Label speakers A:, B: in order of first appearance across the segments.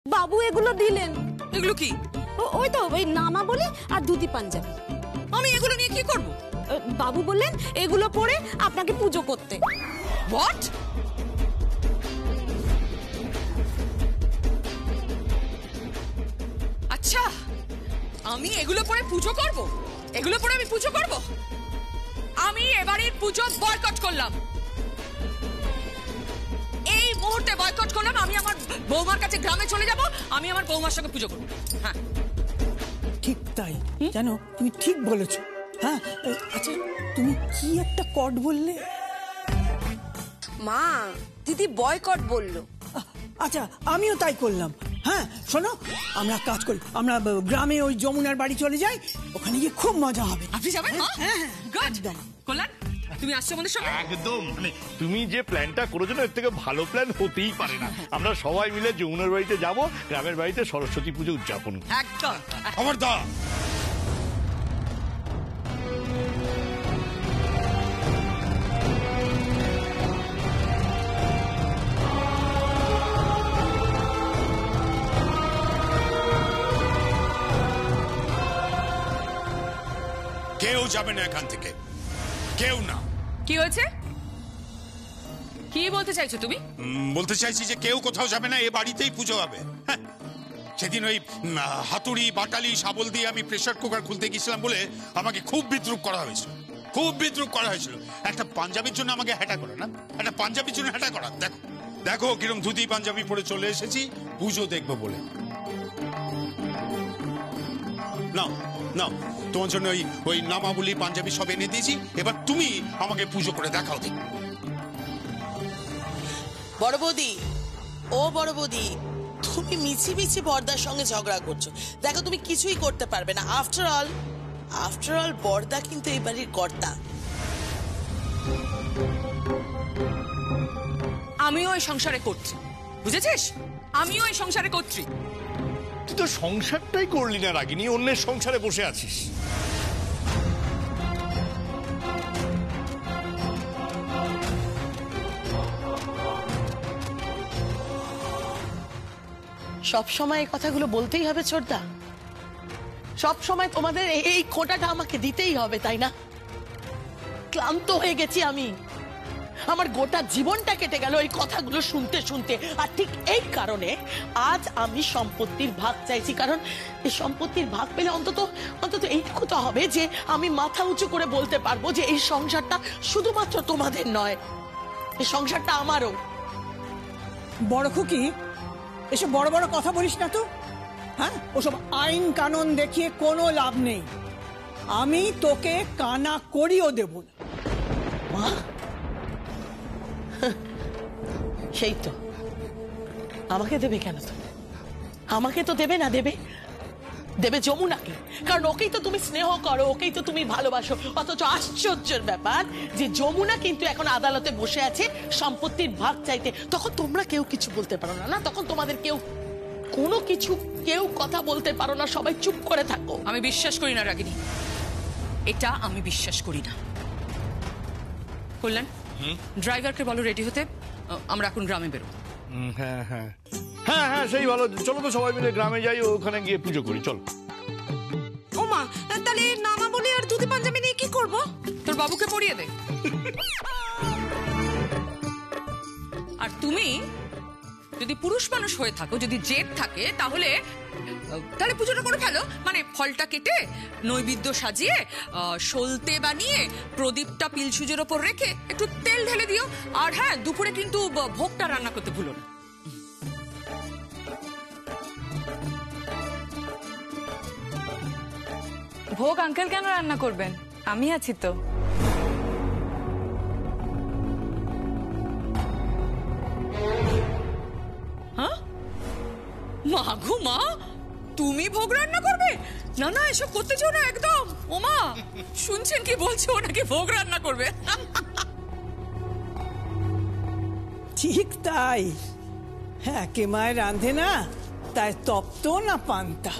A: বাবু এগুলো দিলেন।
B: এগুলো কি?
A: ওই তো ওই নামা বলি আর ধুতি পাঞ্জাবি।
B: আমি এগুলো নিয়ে কি করব?
A: বাবু বললেন এগুলো পরে আপনাকে পুজো করতে।
B: হোয়াট? আচ্ছা, আমি এগুলো পরে পুজো করব? এগুলো পরে আমি পুজো করব? আমি এবারের পুজো বয়কট করলাম, এই মুহূর্তে বয়কট করলাম। আমি আমার বৌমার কাছে গ্রামে চলে যাব, আমি আমার বৌমার সঙ্গে পুজো করব। হ্যাঁ
C: ঠিক তাই, জানো তুমি ঠিক বলেছো। হ্যাঁ আচ্ছা, তুমি কি একটা কট বললে?
D: মা, দিদি বয়কট বললো।
C: আচ্ছা আমিও তাই করলাম। হ্যাঁ শোনো, আমরা কাজ করি, আমরা গ্রামে ওই যমুনার বাড়ি চলে যাই, ওখানে গিয়ে খুব মজা হবে।
B: আপনি যাবেন?
C: হ্যাঁ
B: গুড। কল্যাণ, তুমি আসছো আমাদের সঙ্গে?
E: একদম, মানে তুমি যে প্ল্যানটা করেছো না, এর থেকে ভালো প্ল্যান হতেই পারে না। আমরা সবাই মিলে যমুনার বাড়িতে যাব, গ্রামের বাড়িতে সরস্বতী পুজো উদযাপন।
B: একদম।
E: খবরদার,
F: কেউ যাবে না এখান থেকে, কেউ না।
B: কি হয়েছে? কি বলতে চাইছো তুমি?
F: বলতে চাইছি যে কেউ কোথাও যাবে না, এ বাড়িতেই পুজো হবে। হ্যাঁ, সেদিন ওই হাতুড়ি বাটালি শাবল দিয়ে আমি প্রেসার কুকার খুলতে গেছিলাম বলে আমাকে খুব বিদ্রুপ করা হয়েছিল, খুব বিদ্রুপ করা হয়েছিল। একটা পাঞ্জাবির জন্য আমাকে হ্যাটা করা, না একটা পাঞ্জাবির জন্য হ্যাটা করা। দেখো দেখো কিরম ধুতি পাঞ্জাবি পরে চলে এসেছি পুজো দেখবো বলে। নাও নাও, তোমার জন্য ওই নামাবলি পাঞ্জাবি সব এনে দিয়েছি, এবার তুমি আমাকে পুজো করে দেখাও। দেখ
G: বড় বৌদি, ও বড় বৌদি, তুমি মিছি মিছি বর্দার সঙ্গে ঝগড়া করছো। দেখো তুমি কিছুই করতে পারবে না। আফটার অল বর্দা কিন্তু এই বাড়ির কর্তা।
B: আমিও এই সংসারে করছি, বুঝেছিস? আমিও এই সংসারে করছি।
E: তুই তো সংসারটাই করলি না রাগিনী, অন্যের সংসারে বসে আছিস।
G: সব সময় এই কথাগুলো বলতেই হবে ছোটদা? সব সময় তোমাদের এই খোঁটাটা আমাকে দিতেই হবে, তাই না? ক্লান্ত হয়ে গেছি আমি, আমার গোটা জীবনটা কেটে গেল এই কথাগুলো শুনতে শুনতে। আর ঠিক এই কারণে আজ আমি সম্পত্তির ভাগ চাইছি, কারণ এই সম্পত্তির ভাগ পেলে অন্তত এইটুকু তো হবে যে আমি মাথা উঁচু করে বলতে পারবো যে এই সংসারটা শুধুমাত্র তোমাদের নয়, এই সংসারটা আমারও।
C: বড় খুকি, এসব বড় বড় কথা বলিস না তো। হ্যাঁ, ওসব আইন কানুন দেখিয়ে কোনো লাভ নেই। আমি তোকে কানা করিও দেব না।
G: মা, সেই তো আমাকে দেবে কেন? তো আমাকে তো দেবে না, দেবে যমুনাকে, কারণ ওকেই তো তুমি স্নেহ করো, ওকেই তো তুমি ভালোবাসো। অথচ আশ্চর্যের ব্যাপার যে যমুনা কিন্তু এখন আদালতে বসে আছে সম্পত্তির ভাগ চাইতে। তখন তোমরা কেউ কিছু বলতে পারো না, তখন তোমাদের কেউ কোনো কিছু, কেউ কথা বলতে পারো না, সবাই চুপ করে থাকো।
B: আমি বিশ্বাস করি না রাগিনী, এটা আমি বিশ্বাস করি না। কল্যাণ, ড্রাইভারকে বলো রেডি হতে, আমরা এখন গ্রামে বেরোবো।
E: হ্যাঁ হ্যাঁ হ্যাঁ হ্যাঁ, সেই ভালো। চলো তো সবাই মিলে গ্রামে যাই, ওখানে গিয়ে পুজো করি। চল।
A: ও মা, তাহলে নামা বলি আর ধুতি পাঞ্জাবি নিয়ে কি করব?
B: তোর বাবুকে পরিয়ে দে। আর তুমি যদি পুরুষ মানুষ হয়ে থাকো, যদি জেদ থাকে, তাহলে পুজোটা করে ফেলো। মানে ফলটা কেটে, নৈবেদ্য সাজিয়ে, সলতে বানিয়ে, প্রদীপটা পিলসুজের ওপর রেখে একটু তেল ঢেলে দিও। আর হ্যাঁ, দুপুরে কিন্তু ভোগটা রান্না করতে ভুলো না।
H: ভোগ আঙ্কেল কেন রান্না করবেন? আমি আছি তো।
B: হ্যাঁ মা গো মা, তুমি ভোগ রান্না করবে? না না, এসব করতে চাও না একদম। ও মা, শুনছেন কি বলছে? ও নাকি ভোগ রান্না করবে।
C: ঠিক তাই, হ্যাঁ, কে মায়ের রাঁধে না, তাই তপ্ত না পান্তা।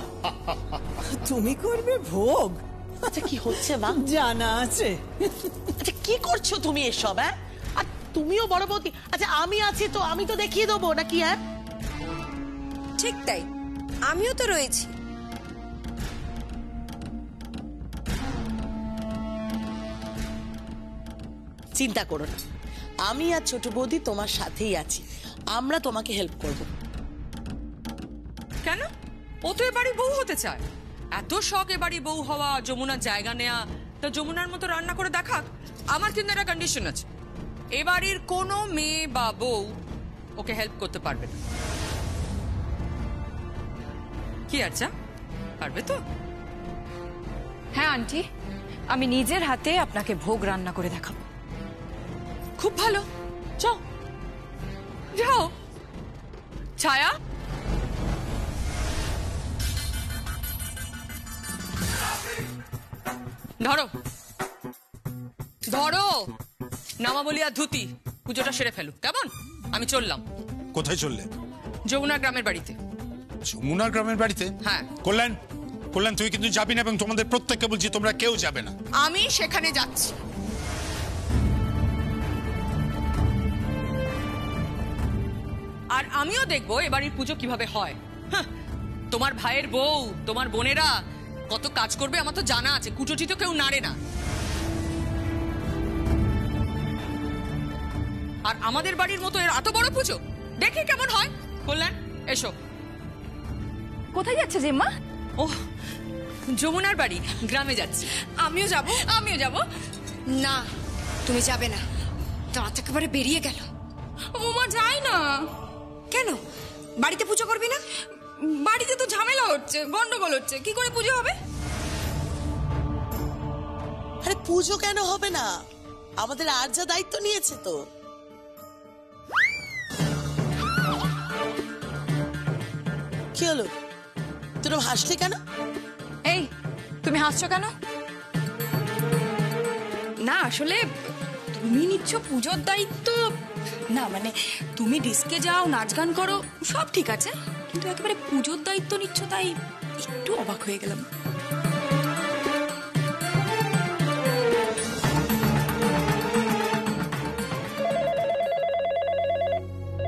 C: তুমি করবে ভোগ?
G: আচ্ছা কি হচ্ছে মা?
C: জানা আছে।
G: আচ্ছা কি করছো তুমি এসব? হ্যাঁ, আর তুমিও বড় বৌদি। আচ্ছা আমি আছি তো, আমি তো দেখিয়ে দেবো নাকি? হ্যাঁ
D: ঠিক তাই, আমিও তো রয়েছি।
G: চিন্তা করো না, আমি আর ছোট বৌদি তোমার সাথেই আছি, আমরা তোমাকে হেল্প করব।
B: কেন? ও তো এবারই বউ হতে চায়। এত শখ এবারই বউ হওয়া, যমুনার জায়গা নেয়া, তা যমুনার মতো রান্না করে দেখাক। আমার কিন্তু একটা কন্ডিশন আছে, এবাড়ির কোনো মেয়ে বা বউ ওকে হেল্প করতে পারবে না। কি আচ্ছা, পারবে তো?
H: হ্যাঁ আন্টি, আমি নিজের হাতে আপনাকে ভোগ রান্না করে দেখাবো।
B: খুব ভালো, যাও যাও। ছায়া, ধরো ধরো নামাবলি আর ধুতি, পুজোটা সেরে ফেলু, কেমন? আমি চললাম।
F: কোথায় চললে?
B: যমুনা গ্রামের বাড়িতে।
F: যমুনা গ্রামের বাড়িতে?
B: হ্যাঁ।
F: কল্যাণ, কল্যাণ তুই কিন্তু যাবি না, এবং তোমাদের প্রত্যেককে বলছি তোমরা কেউ যাবে না।
B: আমি সেখানে যাচ্ছি। আর আমিও দেখবো এবারের পুজো কিভাবে হয়। হাহ, তোমার ভাইয়ের বউ, তোমার বোনেরা কত কাজ করবে আমার তো জানা আছে, কুচোটি তো কেউ নাড়ে না। আর আমাদের বাড়ির মতো এর এত বড় পুজো, দেখি কেমন হয়। কল্যাণ, এসো।
H: কোথায় যাচ্ছে জিম্মা?
B: ও, যমুনার বাড়ি, গ্রামে যাচ্ছি।
A: আমিও যাব।
B: আমিও যাব।
A: না, তুমি যাবে না, দাঁত একেবারে বেরিয়ে গেল।
H: ওমা যাই না।
A: কেন? বাড়িতে পুজো করবি না?
H: বাড়িতে তো ঝামেলা হচ্ছে, গন্ডগোল হচ্ছে, কি করে পুজো হবে?
G: আরে পুজো কেন হবে না, আমাদের আর যা দায়িত্ব নিয়েছে তো। কি হলো, তোর হাসলি কেন?
H: এই, তুমি হাসছো কেন? না আসলে তুমি নিচ্ছ পুজোর দায়িত্ব। না মানে তুমি ডিস্কে যাও, নাচ গান করো, সব ঠিক আছে, কিন্তু একেবারে পুজোর দায়িত্ব নিচ্ছ, তাই একটু অবাক হয়ে গেলাম।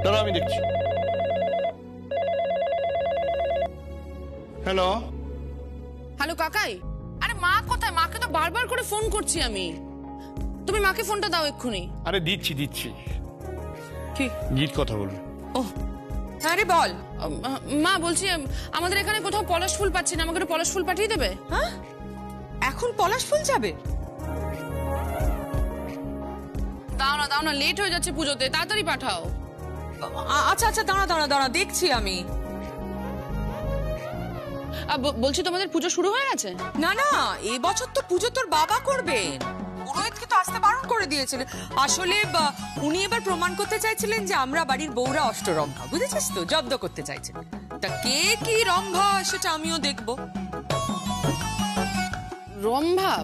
E: দাঁড়া, আমি দেখছি। হ্যালো
A: হ্যালো কাকাই। আরে মা কোথায়? মাকে তো বারবার করে ফোন করছি আমি। তুমি মাকে ফোনটা দাও এক্ষুনি।
E: আরে দিচ্ছি দিচ্ছি।
B: কি
E: গীত কথা বলবে?
B: ও আরে বল।
A: মা বলছি আমাদের এখানে কোথাও পলাশ ফুল পাচ্ছি না, আমাকে একটু পলাশ ফুল পাঠিয়ে দেবে?
B: হ্যাঁ, এখন পলাশ ফুল যাবে?
A: দাও না, লেট হয়ে যাচ্ছে পুজোতে, তাড়াতাড়ি পাঠাও।
B: আচ্ছা আচ্ছা, দাঁড়া দাঁড়া দাঁড়া, দেখছি আমি।
A: বলছি তোমাদের পুজো শুরু হয়ে গেছে?
B: না না, এবছর তো পুজো তোর বাবা করবেন, পুরোহিতকে তো আসতে বারণ করে দিয়েছিলেন। আসলে উনি এবার প্রমাণ করতে চাইছিলেন যে আমরা বাড়ির বউরা অষ্টরম্ভা, বুঝেছিস তো, জব্দ করতে চাইছেন। তা কে কি রম্ভা সেটা আমিও দেখব।
A: রম্ভা?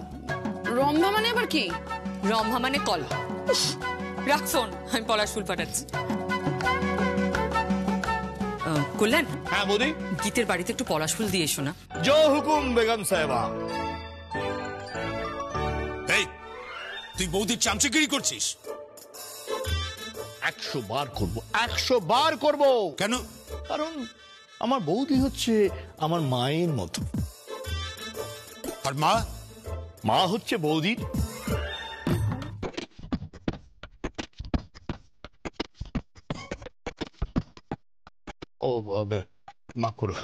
A: রম্ভা মানে আবার কি?
B: রম্ভা মানে কলা। রাখ ফোন, আমি পলাশ ফুল পাঠাচ্ছি। কল্যাণ,
E: হ্যাঁ বৌদি।
B: গীতের বাড়িতে একটু পলাশ ফুল দিয়ে এসো না।
E: জো হুকুম বেগম সাহেবা।
F: এই তুই বৌদির চামচাগিরি করছিস?
E: 100 বার করবো, 100 বার করবো।
F: কেন?
E: কারণ আমার বৌদি হচ্ছে আমার মায়ের মতো।
F: আর মা?
E: মা হচ্ছে বৌদির। ও বাবা, মাফ করো,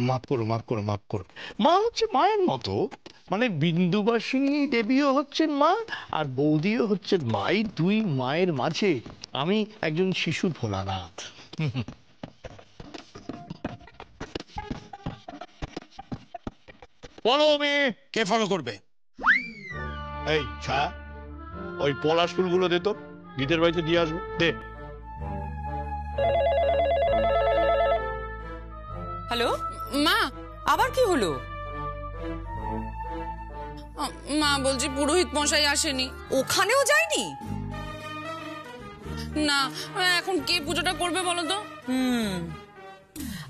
E: মাফ করো, মাফ করো, মাফ করো। মা হচ্ছে মায়ের মতো, মানে বিন্দুবাসিনী দেবীও হচ্ছেন মা, আর বৌদিও হচ্ছেন মা। এই দুই মায়ের মাঝে আমি একজন শিশু ভোলানাথ। Follow me.
F: কে ফলো করবে?
E: এই ছায়া, ওই পলাশ ফুলগুলো দে তো, গীতের বাড়িতে দিয়ে আসবো, দে।
B: হ্যালো
A: মা,
B: আবার কি হলো?
A: মা বলছি পুরোহিত মশাই আসেনি।
B: ওখানেও যায়নি?
A: না, এখন কে পুজোটা করবে বলো তো?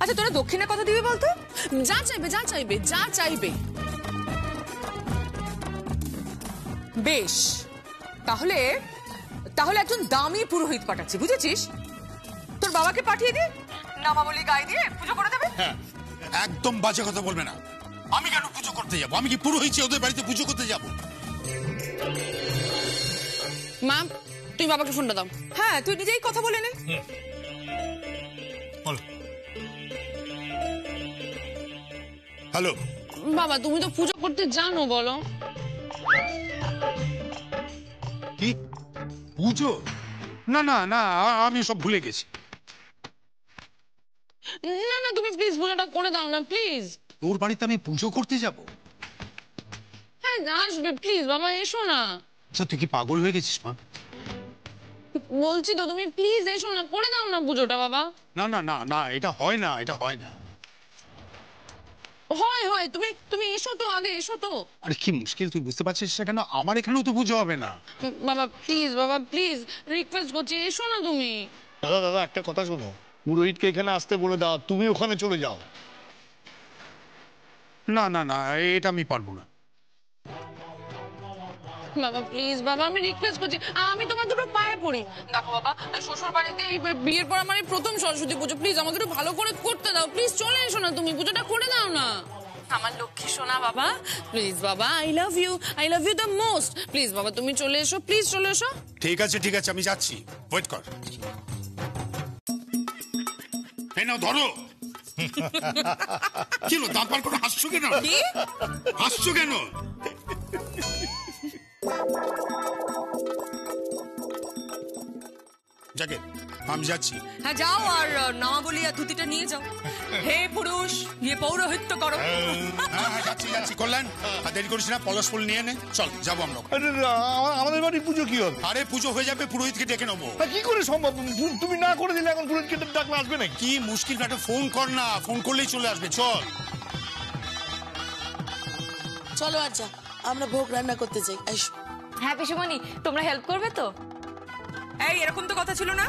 B: আচ্ছা, তোরা দক্ষিণে কথা দিবি বলতো?
A: যা চাইবে, যা চাইবে, যা চাইবে।
B: বেশ, তাহলে তাহলে একজন দামি পুরোহিত পাঠাচ্ছি, বুঝেছিস? তোর বাবাকে পাঠিয়ে দে। নামাবলি গায়ে দিয়ে পুজো করে দেবে?
F: হ্যাঁ, একদম বাজে কথা বলবে না। আমি কেন পুজো করতে যাবো? আমি কি পুরোহিত ওদের বাড়িতে পুজো করতে যাবো?
A: মা তুই বাবাকে ফোনটা দাও।
B: হ্যাঁ, তুই নিজেই কথা বলে নে।
F: হ্যালো
A: বাবা তুমি তো পুজো করতে জানো, বলো।
F: কি পুজো? না না না, আমি সব ভুলে গেছি।
A: না না তুমি প্লিজ পুজোটা করে দাও না প্লিজ।
F: তোর বাড়িতে আমি পুজো করতে যাব?
A: হ্যাঁ আসবে প্লিজ বাবা, এসো না।
F: আচ্ছা তুই কি পাগল হয়ে গেছিস মা?
A: বলছি তো তুমি প্লিজ এসো না, করে দাও না পুজোটা বাবা।
F: না না না না, এটা হয় না, এটা হয় না।
A: হয় হয়, তুমি তুমি এসো তো, আগে এসো তো।
F: আরে কি মুশকিল, তুই বুঝতে পারছিস না কেন? আমার এখানেও তো পুজো হবে না।
A: বাবা প্লিজ রিকোয়েস্ট করছি, এসো না তুমি।
E: দাদা দাদা একটা কথা শোনো, পুরোহিতকে এখানে আসতে বলে দাও, তুমি ওখানে চলে যাও।
F: না না না, এটা আমি পারবো না।
A: বাবা প্লিজ বাবা, আমি রিকোয়েস্ট করছি, আমি তোমার দুটো পায়ে পড়ি। দেখো বাবা, শ্বশুর বাড়িতে এই বিয়ের পর আমার এই প্রথম সরস্বতী পুজো, প্লিজ আমাকে একটু ভালো করে করতে দাও। প্লিজ চলে এসো না, তুমি পুজোটা করে দাও না। আমার লক্ষ্মী সোনা বাবা, প্লিজ বাবা, I love you the most. Please বাবা তুমি চলে এসো, প্লিজ চলে এসো।
F: ঠিক আছে ঠিক আছে, আমি যাচ্ছি, ওয়েট কর। এই নাও ধরো। কি হলো, দাঁত বার করে হাসছো কেন? হাসছো কেন? যাকে আমি যাচ্ছি।
B: হ্যাঁ যাও, আর নামাবলি আর ধুতিটা নিয়ে যাও। হে পুরুষ, গিয়ে পৌরোহিত্য করো।
F: হ্যাঁ যাচ্ছি যাচ্ছি, কল্যাণ আর দেরি করিস না, পলাশ ফুল নিয়ে নে, চল যাবো আমরা।
E: আরে আমাদের বাড়ি পুজো কি হবে?
F: আরে পুজো হয়ে যাবে, পুরোহিতকে ডেকে নেবো।
E: কি করে সম্ভব? তুমি না করে দিলে এখন পুরোহিতকে ডাকলে আসবে না?
F: কি মুশকিল, একটা ফোন কর না, ফোন করলেই চলে আসবে। চল
G: চলো আর যা, আমরা ভোগ রান্না করতে চাই।
H: হ্যাঁ পিসুমণি, তোমরা হেল্প করবে তো?
B: এই এরকম তো কথা ছিল না।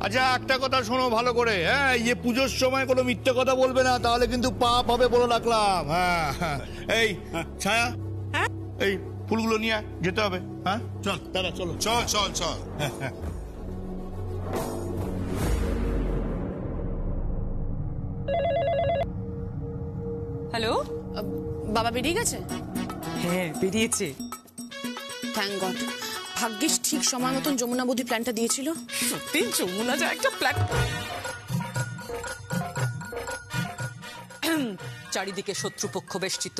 E: আচ্ছা একটা কথা শোনো ভালো করে, হ্যাঁ, এই যে পুজোর সময় কোনো মিথ্যে কথা বলবে না, তাহলে কিন্তু পাপ হবে বলে রাখলাম। হ্যাঁ হ্যাঁ, এই ছায়া, এই ফুলগুলো নিয়ে যেতে হবে। হ্যাঁ চল দাদা, চলো
F: চল চল চল।
B: হ্যালো,
A: বাবা বেরিয়ে গেছে?
B: হ্যাঁ বেরিয়েছে।
A: থ্যাংক গড, ভাগ্যিস ঠিক সময় মতন যমুনা বৌদি প্ল্যানটা দিয়েছিল।
B: সত্যি যমুনা যা একটা প্ল্যান। চারিদিকে শত্রুপক্ষ বেষ্টিত।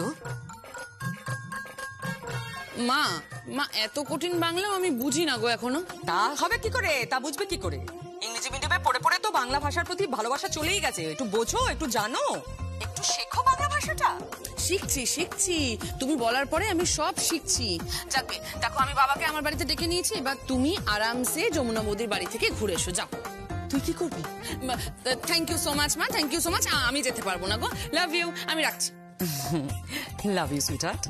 A: মা মা এত কঠিন বাংলাও আমি বুঝি না গো এখনো।
B: তা হবে কি করে, তা বুঝবে কি করে? ইংরেজি মিডিয়ামে পড়ে পড়ে তো বাংলা ভাষার প্রতি ভালোবাসা চলেই গেছে। একটু বোঝো, একটু জানো, একটু শেখো বাংলা ভাষাটা।
A: শিখছি, তুমি বলার পরে আমি সব শিখছি। যাকে দেখো, আমি বাবাকে আমার বাড়িতে ডেকে নিয়েছি, এবার তুমি আরামসে যমুনা বৌদির বাড়ি থেকে ঘুরে এসো, যাও।
G: তুই কি করবি?
A: থ্যাংক ইউ সো মাচ মা, থ্যাংক ইউ সো মাচ। আমি যেতে পারবো না গো, লাভ ইউ, আমি রাখছি।
B: Love you sweetheart.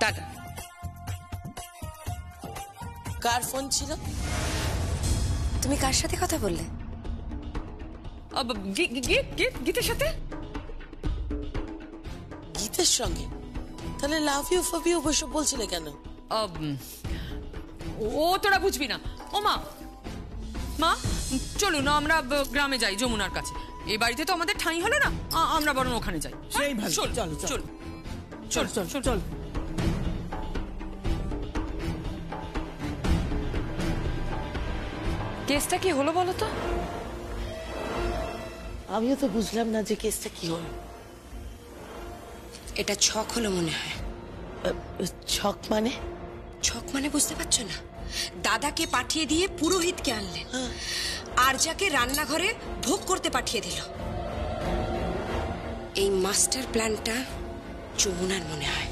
A: টাটা।
G: কার ফোন ছিল?
D: তুমি কার সাথে কথা বললে?
B: গীতের সাথে।
G: গীতের সঙ্গে? তাহলে লাভ ইউ ফাভ ইউ বসে বলছিলে কেন?
B: ও তোরা বুঝবি না। ও মা, মা চলুন আমরা গ্রামে যাই, যমুনার কাছে। এই বাড়িতে তো আমাদের ঠাঁই হলো না, আমরা বরং ওখানে যাই।
C: সেই ভালো,
B: চল
C: চল
B: চল
C: চল চল চল চল।
H: কেসটা কি হলো বলো তো?
G: আমিও তো বুঝলাম না যে কেসটা কি হলো।
D: এটা ছক হলো মনে হয়।
G: ছক মানে?
D: ছক মানে বুঝতে পারছো না? দাদাকে পাঠিয়ে দিয়ে পুরোহিতকে আনলেন, আর যাকে রান্নাঘরে ভোগ করতে পাঠিয়ে দিল। এই মাস্টার প্ল্যানটা যমুনার মনে হয়।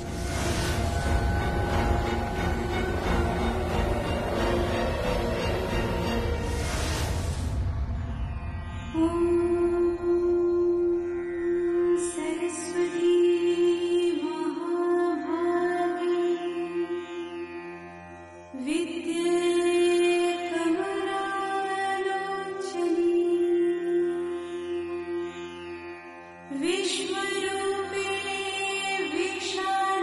I: विश्वरूपे भिक्षां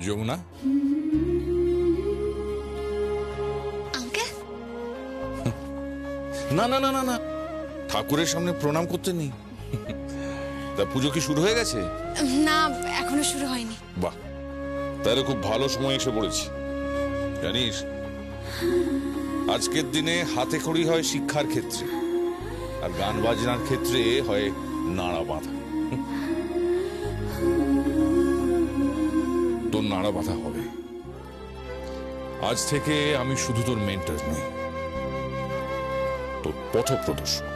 I: যমুনা,
H: আঙ্কেল
I: না না না না না, ঠাকুরের সামনে প্রণাম করতে নেই। তা পুজো কি শুরু হয়ে গেছে?
H: না, এখনো শুরু হয়নি।
I: বাহ, তাহলে খুব ভালো সময় এসে পড়েছি। জানিস, আজকের দিনে হাতে খড়ি হয় শিক্ষার ক্ষেত্রে, আর গান বাজনার ক্ষেত্রে হয় নাড়া বাঁধা। তোর নাড়া বাঁধা হবে। আজ থেকে আমি শুধু তোর মেন্টর নই, তোর পথ প্রদর্শক।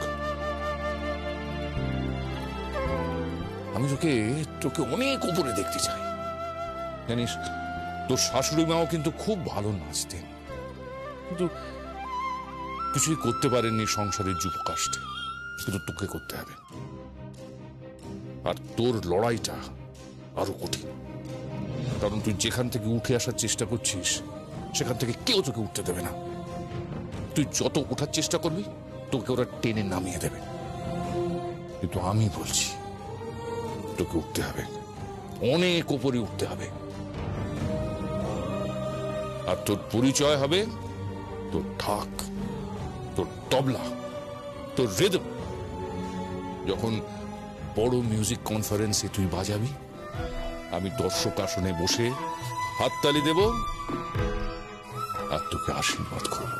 I: আমি তোকে তোকে অনেক উপরে দেখতে চাই। জানিস, তোর শাশুড়ি মাও কিন্তু খুব ভালো নাচতেন, কিন্তু কিছুই করতে পারেননি সংসারের যুবকাষ্টে। কিন্তু তোকে করতে হবে, আর তোর লড়াইটা আরো কঠিন, কারণ তুই যেখান থেকে উঠে আসার চেষ্টা করছিস সেখান থেকে কেউ তোকে উঠতে দেবে না। তুই যত ওঠার চেষ্টা করবি তোকে ওরা টেনে নামিয়ে দেবে। কিন্তু আমি বলছি, তোকে উঠতে হবে, অনেক উপরে উঠতে হবে। আর তোর পরিচয় হবে তোর ঢাক, তোর তবলা, তোর রিদম। যখন বড় মিউজিক কনফারেন্সে তুই বাজাবি, আমি দর্শক আসনে বসে হাততালি দেব আর তোকে আশীর্বাদ করব।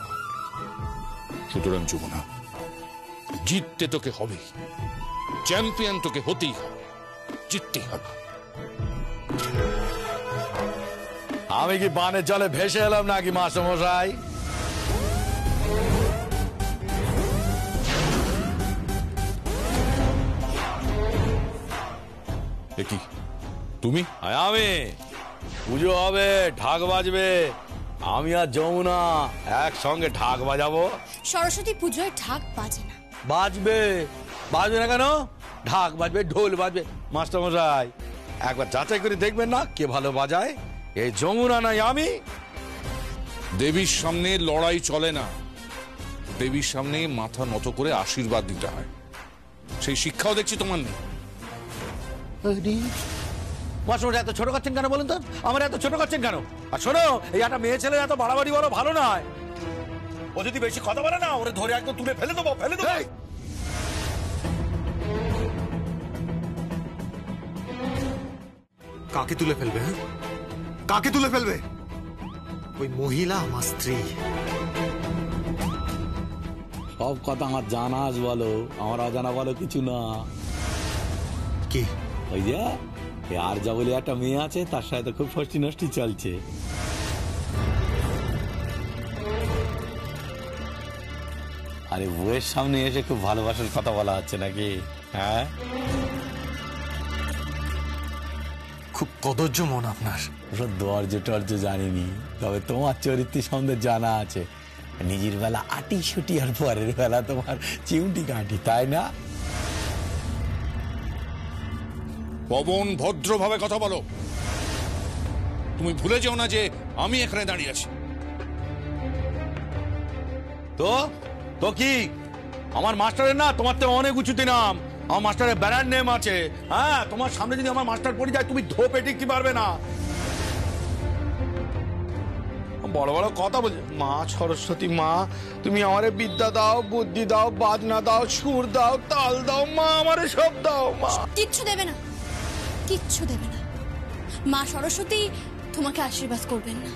I: সুতরাং যমুনা, জিততে তোকে হবে, চ্যাম্পিয়ন তোকে হতেই হবে, জিততেই হবে।
J: আমি কি বানের জলে ভেসে এলাম নাকি মাস্টারমশাই?
I: কি তুমি?
J: আমি, পুজো হবে, ঢাক বাজবে, আমি আর যমুনা একসঙ্গে ঢাক বাজাবো।
H: সরস্বতী পুজোয় ঢাক বাজে না।
J: বাজবে, বাজবে না কেন? ঢাক বাজবে, ঢোল বাজবে। মাস্টারমশাই, একবার যাচাই করে দেখবেন না কে ভালো বাজায়, এই যমুনা নাই আমি?
I: দেবীর সামনে লড়াই চলে না, দেবীর সামনে মাথা নত করে আশীর্বাদ দিতে হয়। সেই শিক্ষাও দেখছি তোমার নেই।
J: মাস্টারমশাই এত ছোট করছেন কেন বলুন তো? আমার এত ছোট করছেন কেন? আর শোনো, এই একটা মেয়ে ছেলে এত বাড়াবাড়ি বলো ভালো নয়। ও যদি বেশি কথা বলে না, ওরে ধরে একদম তুলে ফেলে দেবো, ফেলে দেবো।
K: কাকে তুলে ফেলবে? হ্যাঁ, কাকে তুলে ফেলবে? ওই মহিলা আমার স্ত্রী।
J: সব কথা আমার জানা আজ বলো, আমার অজানা বলো কিছু না।
K: কি?
J: ওই যে আর যা বলে একটা মেয়ে আছে, তার সাথে খুব ফষ্টি নষ্টি চলছে। আরে বউয়ের সামনে এসে খুব ভালোবাসার কথা বলা হচ্ছে নাকি? হ্যাঁ,
K: খুব কদর্য মন আপনার।
J: ওসব দর্জ টর্জ জানিনি, তবে তোমার চরিত্র সম্বন্ধে জানা আছে। নিজের বেলা আটি সুটি আর পরের বেলা তোমার চিমটি কাটি, তাই না?
I: পবন, ভদ্রভাবে কথা বলো। তুমি ভুলে যাও না যে আমি এখানে দাঁড়িয়ে আছি।
J: তো তো কি আমার মাস্টারের না তোমার তো অনেক উঁচুতে নাম, আমার মাস্টারের ব্যানার নেম আছে। হ্যাঁ, তোমার সামনে যদি আমার মাস্টার পড়ে যায়, তুমি ধোপে টিকতে পারবে না। বড় বড় কথা বলছে। মা সরস্বতী, মা তুমি আমারে বিদ্যা দাও, বুদ্ধি দাও, বাজনা দাও, সুর দাও, তাল দাও, মা আমারে সব দাও। মা
H: কিচ্ছু দেবে না, কিচ্ছু দেবে না। মা সরস্বতী তোমাকে আশীর্বাদ করবেন না।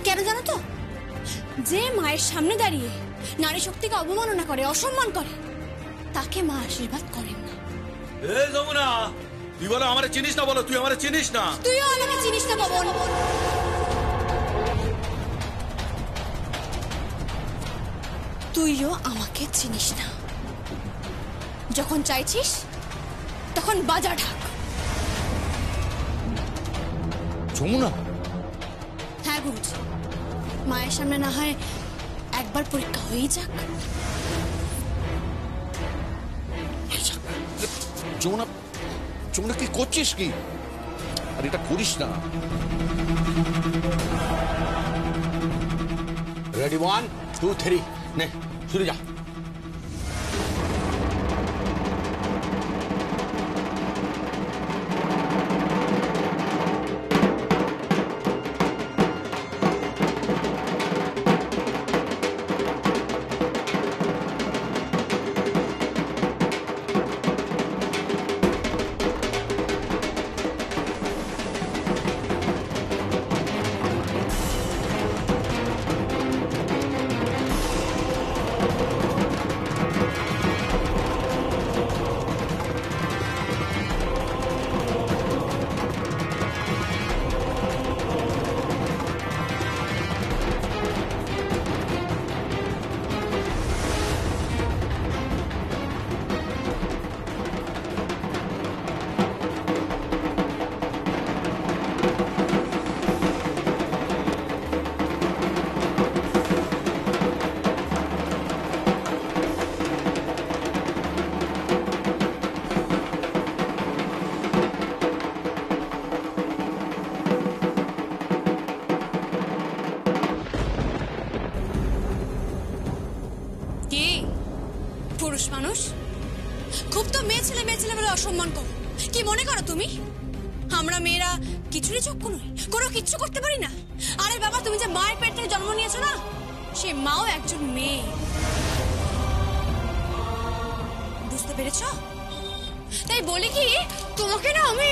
H: কেন জানো তো? যে মায়ের সামনে দাঁড়িয়ে নারী শক্তিকে অবমাননা করে, অসম্মান করে, তাকে মা আশীর্বাদ করেন না।
J: এ যমুনা, তুই বলো আমারে চিনিস না? বলো তুই আমারে চিনিস না?
H: তুইও আমাকে চিনিস না পবন। তুইও আমাকে চিনিস না। যখন চাইছিস তখন বাজা ঢাক।
I: যমুনা,
H: হ্যাঁ গুরুজি, মায়ের সামনে না হয় একবার পরীক্ষা হয়েই যাক।
I: যমুনা, যমুনা কি করছিস কি? আর এটা করিস না।
J: রেডি, 1 2 3, নে শুরু যা।
H: তো মেয়ে ছেলে বলে অসম্মান করো। কি মনে করো তুমি আমরা মেয়েরা কিছুরই চক্ষু নই, কোনো কিচ্ছু করতে পারি না? আরে বাবা, তুমি যে মায়ের পেট থেকে জন্ম নিয়েছো না, সে মাও একজন মেয়ে, বুঝতে পেরেছ? তাই বলি কি তোমাকে না আমি